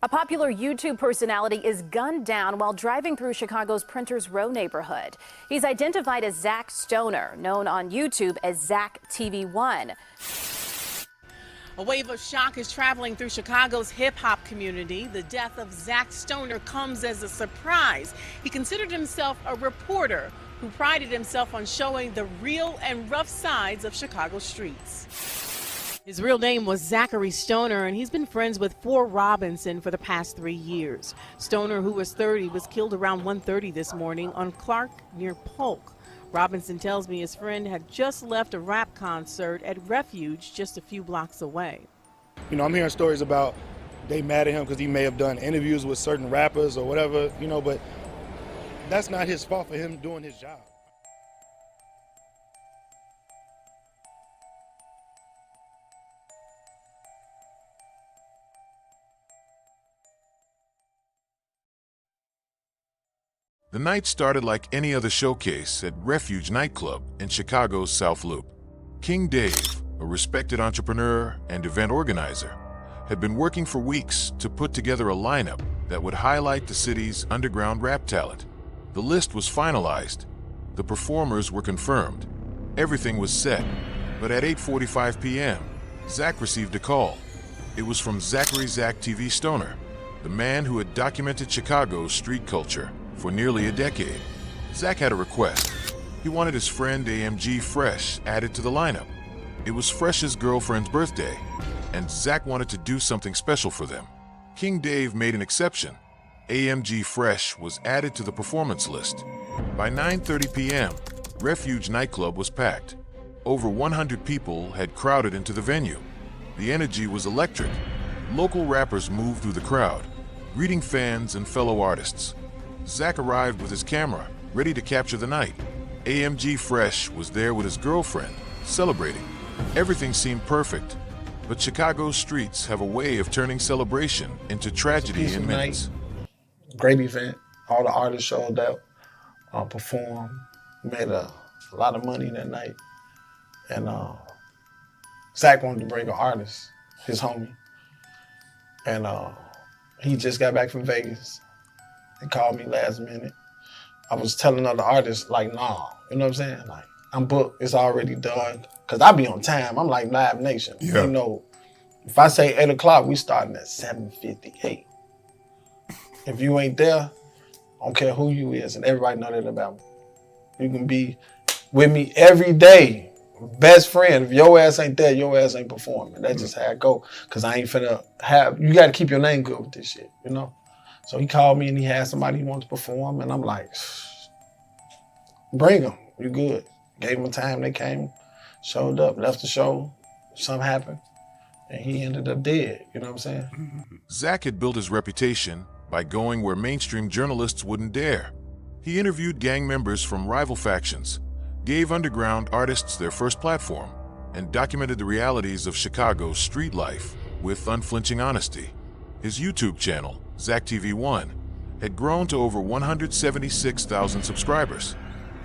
A popular YouTube personality is gunned down while driving through Chicago's Printers Row neighborhood. He's identified as Zack Stoner, known on YouTube as ZackTV1. A wave of shock is traveling through Chicago's hip-hop community. The death of Zack Stoner comes as a surprise. He considered himself a reporter who prided himself on showing the real and rough sides of Chicago streets. His real name was Zachary Stoner, and he's been friends with 4 Robinson for the past 3 years. Stoner, who was 30, was killed around 1:30 this morning on Clark near Polk. Robinson tells me his friend had just left a rap concert at Refuge just a few blocks away. You know, I'm hearing stories about they mad at him because he may have done interviews with certain rappers or whatever, you know, but that's not his fault for him doing his job. The night started like any other showcase at Refuge nightclub in Chicago's South Loop. King Dave, a respected entrepreneur and event organizer, had been working for weeks to put together a lineup that would highlight the city's underground rap talent. The list was finalized. The performers were confirmed. Everything was set. But at 8:45 p.m., Zack received a call. It was from Zachary ZackTV Stoner, the man who had documented Chicago's street culture for nearly a decade. Zack had a request. He wanted his friend AMG Fresh added to the lineup. It was Fresh's girlfriend's birthday, and Zack wanted to do something special for them. King Dave made an exception. AMG Fresh was added to the performance list. By 9:30 p.m., Refuge nightclub was packed. Over 100 people had crowded into the venue. The energy was electric. Local rappers moved through the crowd, greeting fans and fellow artists. Zack arrived with his camera, ready to capture the night. AMG Fresh was there with his girlfriend, celebrating. Everything seemed perfect, but Chicago's streets have a way of turning celebration into tragedy in minutes. Great event. All the artists showed up, performed, made a lot of money that night. And Zack wanted to bring an artist, his homie. And he just got back from Vegas. He called me last minute. I was telling other artists, like, nah, you know what I'm saying? Like, I'm booked, it's already done. Cause I be on time, I'm like Live Nation. Yeah. You know, if I say 8 o'clock, we starting at 7:58. If you ain't there, I don't care who you is, and everybody know that about me. You can be with me every day. Best friend, if your ass ain't there, your ass ain't performing. That's just how it go. Cause I ain't finna you gotta keep your name good with this shit, you know? So he called me and he had somebody he wanted to perform, and I'm like, bring them, you good. Gave them time, they came, showed up, left the show, something happened, and he ended up dead, you know what I'm saying? Zack had built his reputation by going where mainstream journalists wouldn't dare. He interviewed gang members from rival factions, gave underground artists their first platform, and documented the realities of Chicago's street life with unflinching honesty. His YouTube channel, ZackTV1, had grown to over 176,000 subscribers.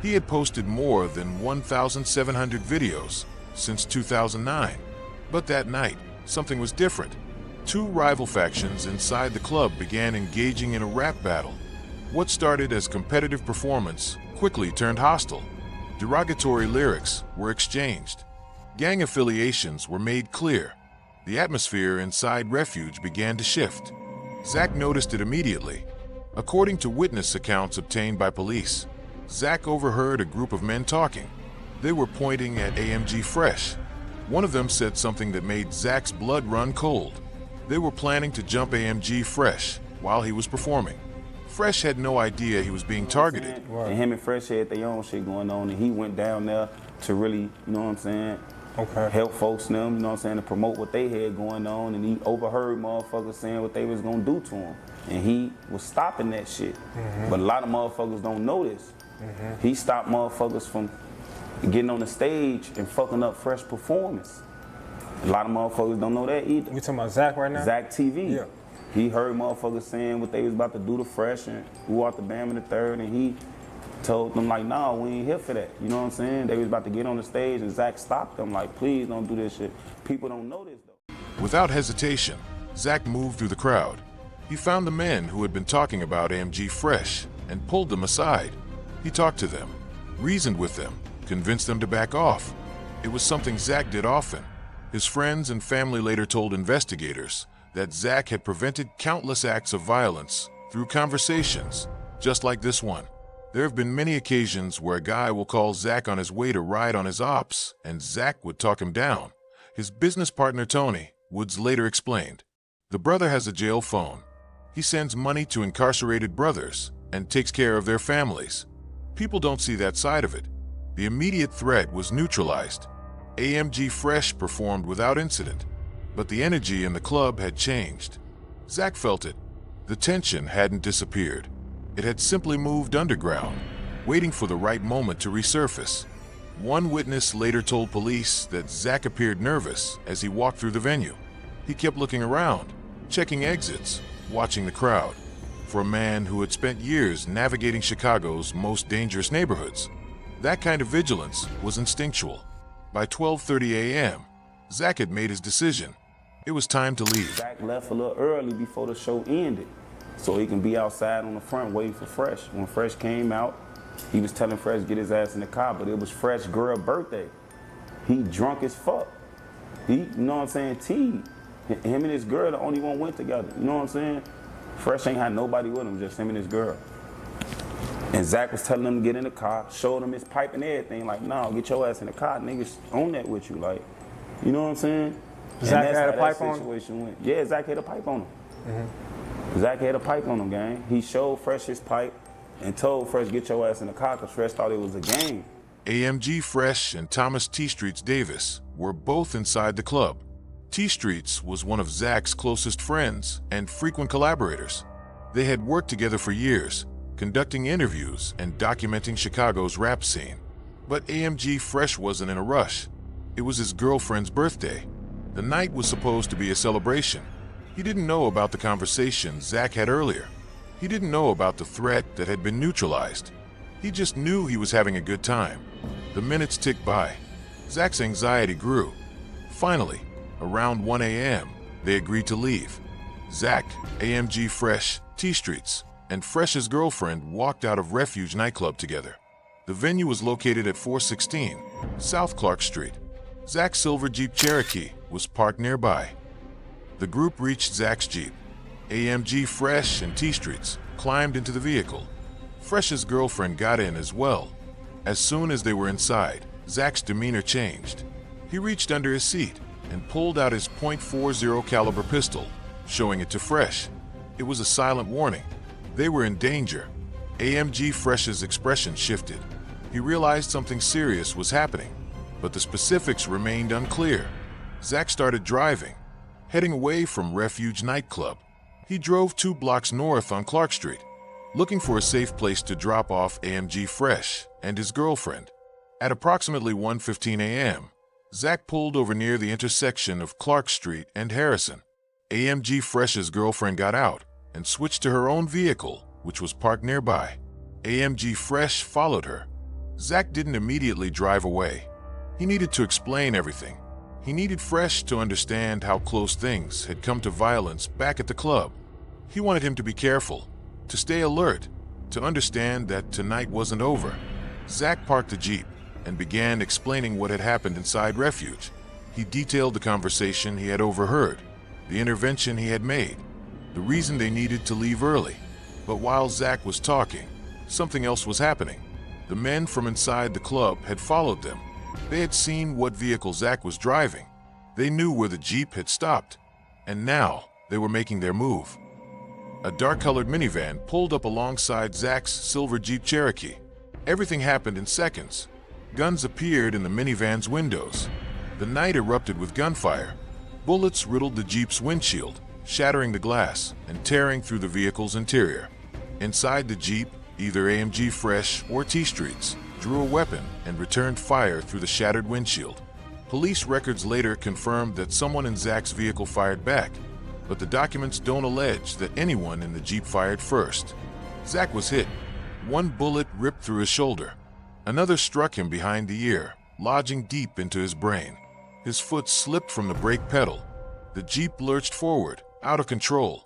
He had posted more than 1,700 videos since 2009. But that night, something was different. 2 rival factions inside the club began engaging in a rap battle. What started as competitive performance quickly turned hostile. Derogatory lyrics were exchanged. Gang affiliations were made clear. The atmosphere inside Refuge began to shift. Zack noticed it immediately. According to witness accounts obtained by police, Zack overheard a group of men talking. They were pointing at AMG Fresh. One of them said something that made Zack's blood run cold. They were planning to jump AMG Fresh while he was performing. Fresh had no idea he was being targeted. And him and Fresh had their own shit going on, and he went down there to really, you know what I'm saying, help folks them, you know what I'm saying, to promote what they had going on, and he overheard motherfuckers saying what they was gonna do to him. And he was stopping that shit. But a lot of motherfuckers don't know this. He stopped motherfuckers from getting on the stage and fucking up Fresh performance. A lot of motherfuckers don't know that either. We talking about Zack right now? ZackTV. Yeah. He heard motherfuckers saying what they was about to do to Fresh and who out the band in the third, and he told them like, nah, we ain't here for that. You know what I'm saying? They was about to get on the stage, and Zack stopped them like, please don't do this shit. People don't know this though. Without hesitation, Zack moved through the crowd. He found the men who had been talking about AMG Fresh and pulled them aside. He talked to them, reasoned with them, convinced them to back off. It was something Zack did often. His friends and family later told investigators that Zack had prevented countless acts of violence through conversations, just like this one. There have been many occasions where a guy will call Zack on his way to ride on his ops, and Zack would talk him down. His business partner Tony Woods later explained, "The brother has a jail phone. He sends money to incarcerated brothers and takes care of their families. People don't see that side of it." The immediate threat was neutralized. AMG Fresh performed without incident, but the energy in the club had changed. Zack felt it. The tension hadn't disappeared. It had simply moved underground, waiting for the right moment to resurface. One witness later told police that Zack appeared nervous as he walked through the venue. He kept looking around, checking exits, watching the crowd. For a man who had spent years navigating Chicago's most dangerous neighborhoods, that kind of vigilance was instinctual. By 12:30 a.m., Zack had made his decision. It was time to leave. Zack left a little early before the show ended, so he can be outside on the front waiting for Fresh. When Fresh came out, he was telling Fresh to get his ass in the car, but it was Fresh's girl's birthday. He drunk as fuck. You know what I'm saying, T. Him and his girl, the only one went together. You know what I'm saying? Fresh ain't had nobody with him, just him and his girl. And Zack was telling him to get in the car, showed him his pipe and everything, like, no, get your ass in the car, niggas own that with you, like, you know what I'm saying? Zack had a pipe on him? Yeah, Zack had a pipe on him. Zack had a pipe on him, gang. He showed Fresh his pipe and told Fresh, get your ass in the car, because Fresh thought it was a game. AMG Fresh and Thomas T-Streetz Davis were both inside the club. T-Streetz was one of Zack's closest friends and frequent collaborators. They had worked together for years, conducting interviews and documenting Chicago's rap scene. But AMG Fresh wasn't in a rush. It was his girlfriend's birthday. The night was supposed to be a celebration. He didn't know about the conversation Zack had earlier. He didn't know about the threat that had been neutralized. He just knew he was having a good time. The minutes ticked by. Zack's anxiety grew. Finally, around 1 a.m., they agreed to leave. Zack, AMG Fresh, T-Streetz, and Fresh's girlfriend walked out of Refuge nightclub together. The venue was located at 416 South Clark Street. Zack's silver Jeep Cherokee was parked nearby. The group reached Zack's Jeep. AMG Fresh and T-Streetz climbed into the vehicle. Fresh's girlfriend got in as well. As soon as they were inside, Zack's demeanor changed. He reached under his seat and pulled out his .40 caliber pistol, showing it to Fresh. It was a silent warning. They were in danger. AMG Fresh's expression shifted. He realized something serious was happening, but the specifics remained unclear. Zack started driving, heading away from Refuge nightclub. He drove 2 blocks north on Clark Street, looking for a safe place to drop off AMG Fresh and his girlfriend. At approximately 1:15 a.m., Zack pulled over near the intersection of Clark Street and Harrison. AMG Fresh's girlfriend got out and switched to her own vehicle, which was parked nearby. AMG Fresh followed her. Zack didn't immediately drive away. He needed to explain everything. He needed Fresh to understand how close things had come to violence back at the club. He wanted him to be careful, to stay alert, to understand that tonight wasn't over. Zack parked the Jeep and began explaining what had happened inside Refuge. He detailed the conversation he had overheard, the intervention he had made, the reason they needed to leave early. But while Zack was talking, something else was happening. The men from inside the club had followed them. They had seen what vehicle Zack was driving. They knew where the Jeep had stopped, and now they were making their move. A dark-colored minivan pulled up alongside Zack's silver Jeep Cherokee. Everything happened in seconds. Guns appeared in the minivan's windows. The night erupted with gunfire. Bullets riddled the Jeep's windshield, shattering the glass and tearing through the vehicle's interior. Inside the Jeep, either AMG Fresh or T-Streetz drew a weapon and returned fire through the shattered windshield. Police records later confirmed that someone in Zack's vehicle fired back, but the documents don't allege that anyone in the Jeep fired first. Zack was hit. One bullet ripped through his shoulder. Another struck him behind the ear, lodging deep into his brain. His foot slipped from the brake pedal. The Jeep lurched forward, out of control.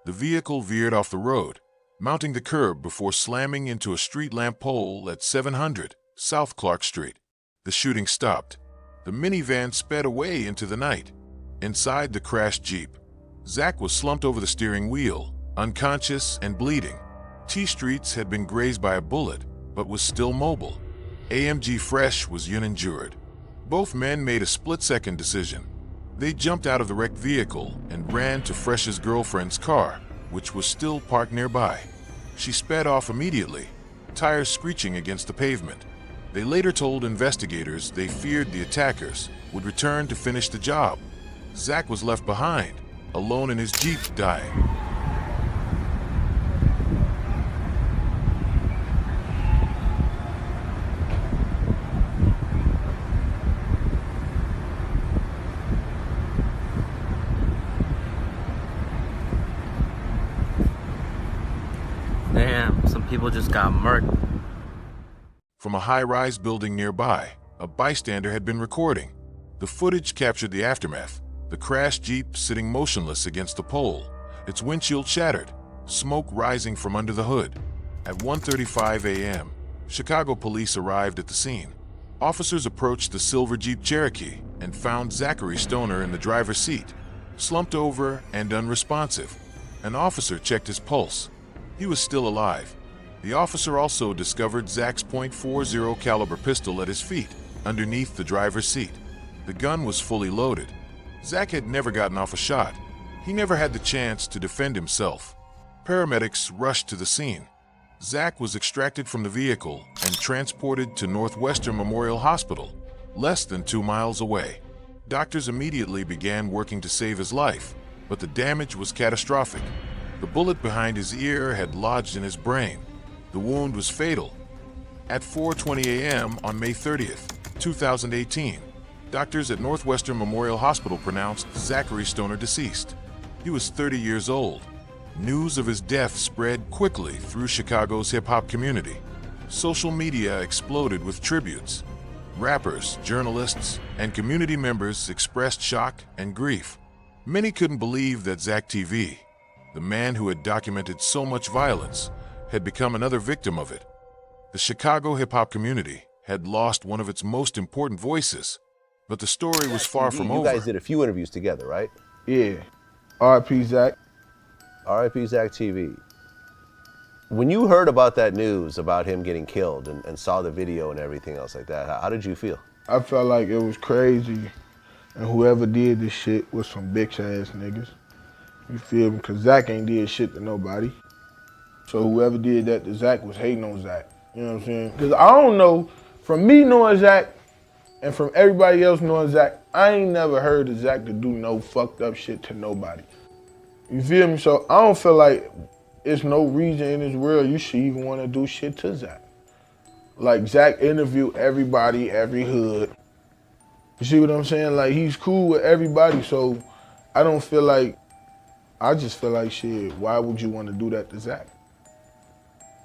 The vehicle veered off the road, mounting the curb before slamming into a street lamp pole at 700 South Clark Street. The shooting stopped. The minivan sped away into the night. Inside the crashed Jeep, Zack was slumped over the steering wheel, unconscious and bleeding. T-Streetz had been grazed by a bullet, but was still mobile. AMG Fresh was uninjured. Both men made a split-second decision. They jumped out of the wrecked vehicle and ran to Fresh's girlfriend's car, which was still parked nearby. She sped off immediately, tires screeching against the pavement. They later told investigators they feared the attackers would return to finish the job. Zack was left behind, alone in his Jeep, dying. Damn, some people just got murked. From a high-rise building nearby, a bystander had been recording. The footage captured the aftermath. The crashed Jeep sitting motionless against the pole, its windshield shattered, smoke rising from under the hood. At 1:35 a.m., Chicago police arrived at the scene. Officers approached the silver Jeep Cherokee and found Zachary Stoner in the driver's seat, slumped over and unresponsive. An officer checked his pulse. He was still alive. The officer also discovered Zack's .40 caliber pistol at his feet, underneath the driver's seat. The gun was fully loaded. Zack had never gotten off a shot. He never had the chance to defend himself. Paramedics rushed to the scene. Zack was extracted from the vehicle and transported to Northwestern Memorial Hospital, less than 2 miles away. Doctors immediately began working to save his life, but the damage was catastrophic. The bullet behind his ear had lodged in his brain. The wound was fatal. At 4:20 a.m. on May 30th, 2018, doctors at Northwestern Memorial Hospital pronounced Zachary Stoner deceased. He was 30 years old. News of his death spread quickly through Chicago's hip-hop community. Social media exploded with tributes. Rappers, journalists, and community members expressed shock and grief. Many couldn't believe that ZackTV, the man who had documented so much violence, had become another victim of it. The Chicago hip-hop community had lost one of its most important voices, but the story was far from over. You guys did a few interviews together, right? Yeah. R.I.P. Zack. R.I.P. ZackTV. When you heard about that news about him getting killed and saw the video and everything else like that, how did you feel? I felt like it was crazy, and whoever did this shit was some bitch-ass niggas. You feel me? Because Zack ain't did shit to nobody. So whoever did that to Zack was hating on Zack. You know what I'm saying? Because I don't know, from me knowing Zack and from everybody else knowing Zack, I ain't never heard of Zack to do no fucked up shit to nobody. You feel me? So I don't feel like it's no reason in this world you should even want to do shit to Zack. Like, Zack interviewed everybody, every hood. You see what I'm saying? Like, he's cool with everybody, so I don't feel like, I just feel like, shit, why would you want to do that to Zack?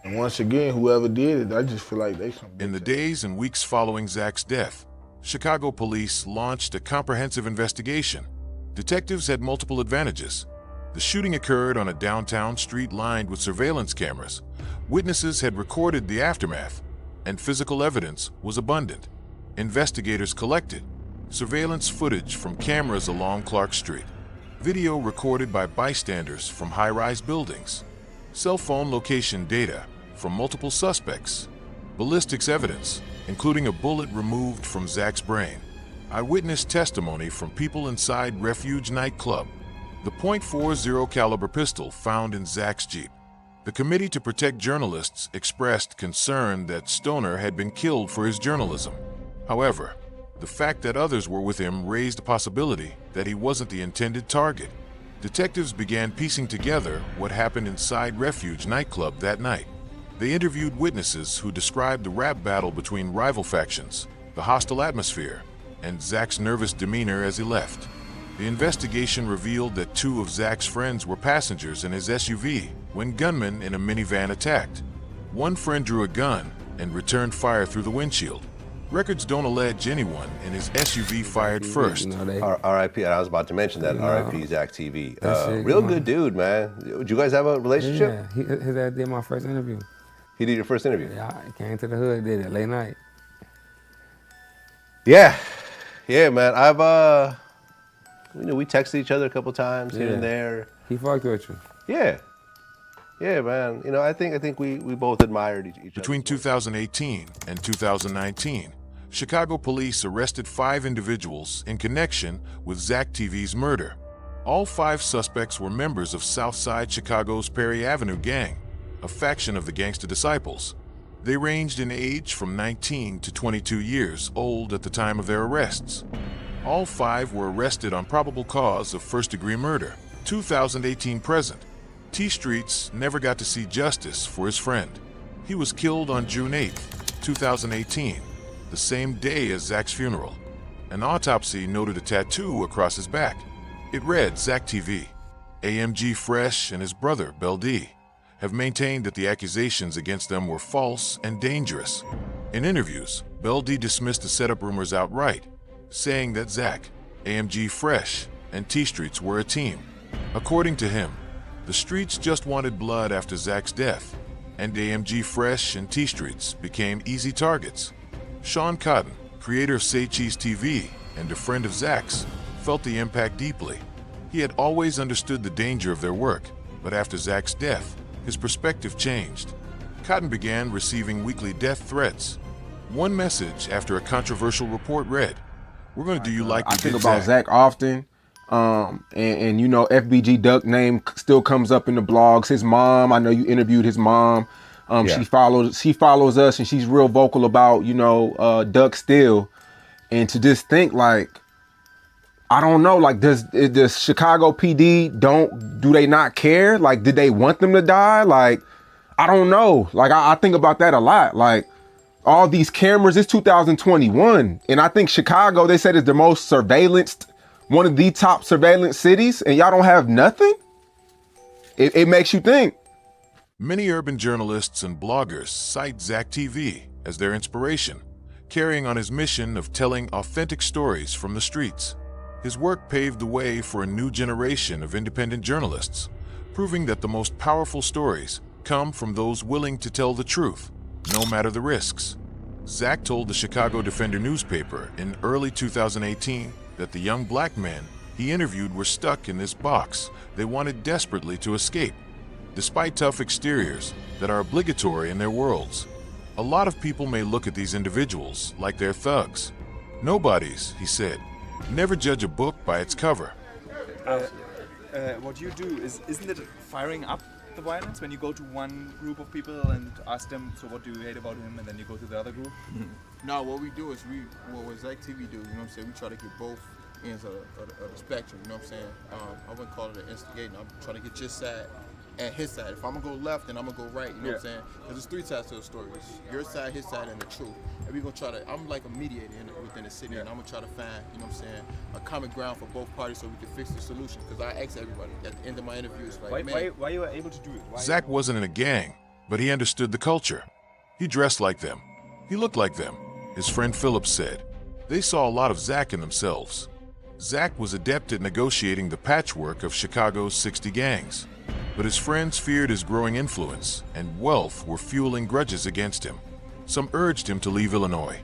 And once again, whoever did it, I just feel like they some bitch. In the days and weeks following Zack's death, Chicago police launched a comprehensive investigation. Detectives had multiple advantages. The shooting occurred on a downtown street lined with surveillance cameras. Witnesses had recorded the aftermath, and physical evidence was abundant. Investigators collected surveillance footage from cameras along Clark Street, video recorded by bystanders from high-rise buildings, cell phone location data from multiple suspects, ballistics evidence, including a bullet removed from Zack's brain, eyewitness testimony from people inside Refuge nightclub, the .40 caliber pistol found in Zack's Jeep. The Committee to Protect Journalists expressed concern that Stoner had been killed for his journalism. However, the fact that others were with him raised the possibility that he wasn't the intended target. Detectives began piecing together what happened inside Refuge nightclub that night. They interviewed witnesses who described the rap battle between rival factions, the hostile atmosphere, and Zack's nervous demeanor as he left. The investigation revealed that 2 of Zack's friends were passengers in his SUV when gunmen in a minivan attacked. One friend drew a gun and returned fire through the windshield. Records don't allege anyone in his SUV fired first. R.I.P. I was about to mention that. R.I.P. ZackTV. Real good dude, man. Did you guys have a relationship? Yeah, his dad did my first interview. He did your first interview? Yeah, I came to the hood, did it late night. Yeah, man. I've we texted each other a couple times here and there. He fucked with you. Yeah, man. I think we both admired each other. Between 2018 and 2019, Chicago police arrested 5 individuals in connection with ZackTV's murder. All 5 suspects were members of Southside Chicago's Perry Avenue gang, a faction of the Gangsta Disciples. They ranged in age from 19 to 22 years old at the time of their arrests. All 5 were arrested on probable cause of first-degree murder. 2018 present, T-Streetz never got to see justice for his friend. He was killed on June 8, 2018, the same day as Zack's funeral. An autopsy noted a tattoo across his back. It read ZackTV. AMG Fresh and his brother, Bell D, have maintained that the accusations against them were false and dangerous. In interviews, Bell D dismissed the setup rumors outright, saying that Zack, AMG Fresh, and T-Streetz were a team. According to him, the streets just wanted blood after Zack's death, and AMG Fresh and T-Streetz became easy targets. Sean Cotton, creator of Say Cheese TV and a friend of Zack's, felt the impact deeply. He had always understood the danger of their work, but after Zack's death, his perspective changed. Cotton began receiving weekly death threats. One message after a controversial report read, "We're going to do you like we did Zack." I think about Zack often, and FBG Duck name still comes up in the blogs. His mom, I know you interviewed his mom. She follows us, and she's real vocal about Duck still. And to just think I don't know, does Chicago PD do they not care? Did they want them to die? I don't know. I think about that a lot. All these cameras, it's 2021. And I think Chicago, they said, is the most surveillanced, one of the top surveillance cities, and y'all don't have nothing? It makes you think. Many urban journalists and bloggers cite ZackTV as their inspiration, carrying on his mission of telling authentic stories from the streets. His work paved the way for a new generation of independent journalists, proving that the most powerful stories come from those willing to tell the truth, no matter the risks. Zack told the Chicago Defender newspaper in early 2018 that the young black men he interviewed were stuck in this box they wanted desperately to escape, despite tough exteriors that are obligatory in their worlds. A lot of people may look at these individuals like they're thugs. Nobodies, he said. Never judge a book by its cover. What you do isn't it firing up the violence when you go to one group of people and ask them, so what do you hate about him, and then you go to the other group? No, what we do is what ZackTV do, we try to get both ends of the spectrum, I wouldn't call it an instigating, I'm trying to get your side and his side. If I'm gonna go left, then I'm gonna go right, Because there's 3 sides to the story. It's your side, his side, and the truth. And we're gonna try to, I'm like a mediator within the city, and I'm gonna try to find, a common ground for both parties so we can fix the solution. Because I ask everybody at the end of my interviews, why you were able to do it? Zack wasn't in a gang, but he understood the culture. He dressed like them. He looked like them, his friend Phillips said. They saw a lot of Zack in themselves. Zack was adept at negotiating the patchwork of Chicago's 60 gangs. But his friends feared his growing influence, and wealth were fueling grudges against him. Some urged him to leave Illinois.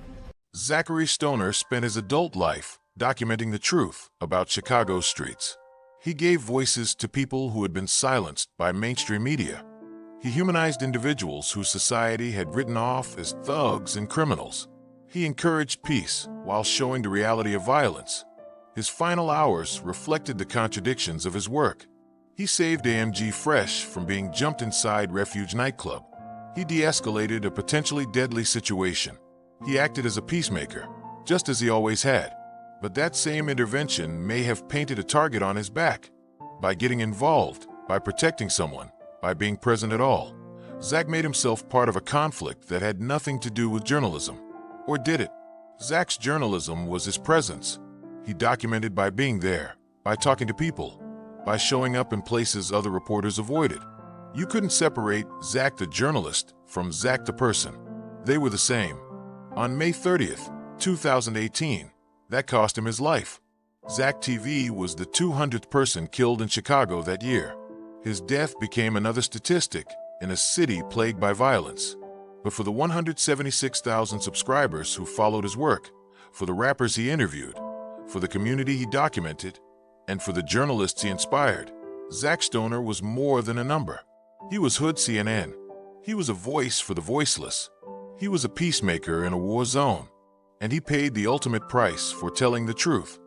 Zachary Stoner spent his adult life documenting the truth about Chicago's streets. He gave voices to people who had been silenced by mainstream media. He humanized individuals whose society had written off as thugs and criminals. He encouraged peace while showing the reality of violence. His final hours reflected the contradictions of his work. He saved AMG Fresh from being jumped inside Refuge nightclub. He de-escalated a potentially deadly situation. He acted as a peacemaker, just as he always had. But that same intervention may have painted a target on his back. By getting involved, by protecting someone, by being present at all, Zack made himself part of a conflict that had nothing to do with journalism. Or did it? Zack's journalism was his presence. He documented by being there, by talking to people, by showing up in places other reporters avoided. You couldn't separate Zack the journalist from Zack the person. They were the same. On May 30th, 2018, that cost him his life. ZackTV was the 200th person killed in Chicago that year. His death became another statistic in a city plagued by violence. But for the 176,000 subscribers who followed his work, for the rappers he interviewed, for the community he documented, and for the journalists he inspired, Zack Stoner was more than a number. He was Hood CNN. He was a voice for the voiceless. He was a peacemaker in a war zone. And he paid the ultimate price for telling the truth.